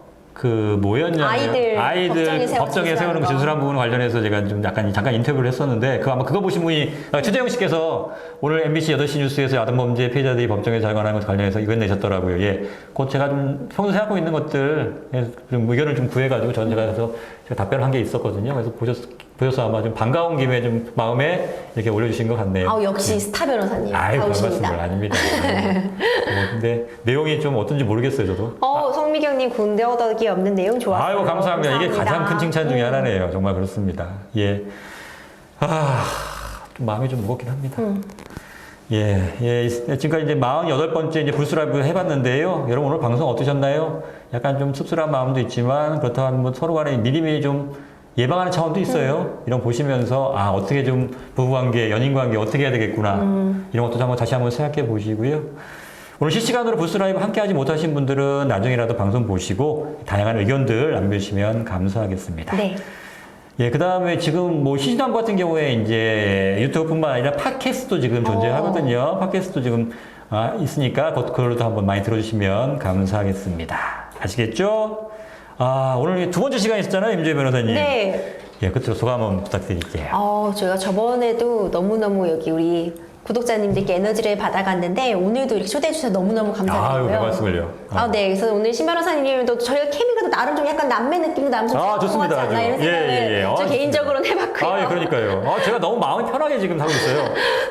뭐였냐면 아이들 법정에 세우는 그 진술한 부분 관련해서 제가 좀 잠깐 인터뷰를 했었는데 아마 그거 보신 분이 최재형 씨께서 오늘 MBC 8시 뉴스에서 야동범죄 피해자들이 법정에 자관하는 것 관련해서 의견 내셨더라고요. 예, 곧 제가 좀 평소 생각하고 있는 것들 좀 의견을 좀 구해가지고 제가 그래서 제가 답변을 한 게 있었거든요. 그래서 보셔서 아마 좀 반가운 김에 좀 마음에 이렇게 올려주신 것 같네요. 역시 스타 변호사님. 별 말씀을 나오십니다. 아닙니다. 근데 내용이 좀 어떤지 모르겠어요, 저도. 성미경님 군대 얻어기 없는 내용 좋았어요. 아이고 감사합니다. 이게 가장 큰 칭찬 중에 하나네요. 정말 그렇습니다. 예. 좀 마음이 좀 무겁긴 합니다. 예. 지금까지 이제 48번째 이제 불수라이브 해봤는데요. 여러분 오늘 방송 어떠셨나요? 약간 좀 씁쓸한 마음도 있지만 그렇다고 뭐 서로 간에 미리미리 좀 예방하는 차원도 있어요. 이런 거 보시면서 어떻게 좀 부부관계, 연인관계 어떻게 해야 되겠구나. 이런 것도 다시 한번 생각해 보시고요. 오늘 실시간으로 부스라이브 함께하지 못하신 분들은 나중에라도 방송 보시고 다양한 의견들 남겨주시면 감사하겠습니다. 네. 예, 그 다음에 지금 신신당부 같은 경우에 이제 유튜브뿐만 아니라 팟캐스트도 지금 존재하거든요. 팟캐스트도 지금 있으니까 그걸로도 한번 많이 들어주시면 감사하겠습니다. 아시겠죠? 오늘 두 번째 시간 있었잖아요, 임주혜 변호사님. 네. 예, 끝으로 소감 한번 부탁드릴게요. 제가 저번에도 너무너무 여기 우리 구독자님들께 에너지를 받아갔는데 오늘도 이렇게 초대해 주셔서 너무너무 감사드리고요. 별 말씀을요. 네. 그래서 오늘 신 변호사님도 저희가 케미가 나름 좀 약간 남매 느낌도 나면서 좋습니다. 않나 이런 생각을 저 개인적으로는 해봤고요. 그러니까요. 제가 너무 마음이 편하게 지금 하고 있어요.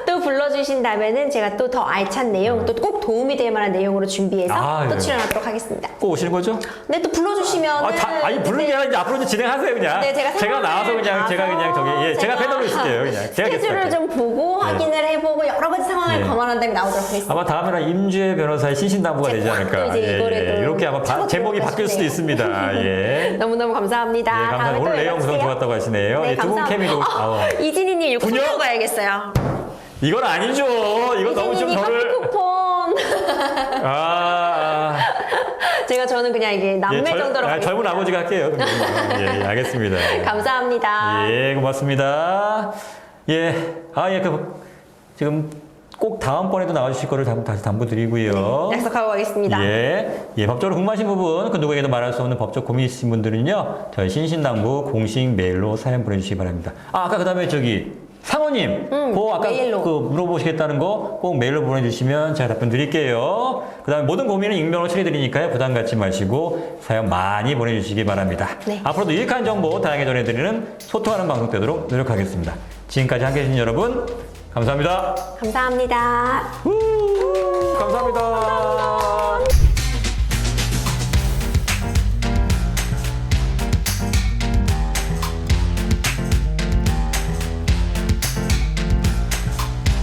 또 불러주신다면은 제가 또 더 알찬 내용, 또 꼭 도움이 될 만한 내용으로 준비해서 또 출연하도록 하겠습니다. 꼭 오시는 거죠? 근데 또 불러주시면은 부르는 게 아니라 이제 앞으로 진행하세요, 그냥. 네, 제가 나와서 그냥 제가 패널로 있을게요, 그냥. 스케줄을 좀 보고 확인을 해보고 여러 가지 상황을 감안한 다음에 나오도록 하겠습니다. 아마 다음에는 임주혜 변호사의 신신당부가 되지 않을까. 이렇게 아마 제목이 바뀔 수도 있습니다. 예. 너무너무 감사합니다. 예, 감사합니다. 오늘 내용 구성 좋았다고 하시네요. 네, 두 분 케미도. 이진희님 이거 군요? 꼭 가야겠어요. 이건 아니죠. 이건 너무 좀 저를. 쿠폰. 저는 그냥 이게 남매 정도로 가겠습니다. 젊은 아버지가 할게요. 예, 알겠습니다. 감사합니다. 예, 고맙습니다. 지금 꼭 다음번에도 나와주실 거를 다시 당부드리고요. 약속하고 가겠습니다. 예, 법적으로 궁금하신 부분, 그 누구에게도 말할 수 없는 법적 고민 있으신 분들은요, 저희 신신당부 공식 메일로 사연 보내주시기 바랍니다. 아까 그 다음에 상호님, 아까 메일로. 물어보시겠다는 거 꼭 메일로 보내주시면 제가 답변 드릴게요. 그 다음에 모든 고민은 익명으로 처리해드리니까요. 부담 갖지 마시고 사연 많이 보내주시기 바랍니다. 네. 앞으로도 유익한 정보 다양하게 전해드리는 소통하는 방송 되도록 노력하겠습니다. 지금까지 함께해 주신 여러분, 감사합니다. 감사합니다. 감사합니다.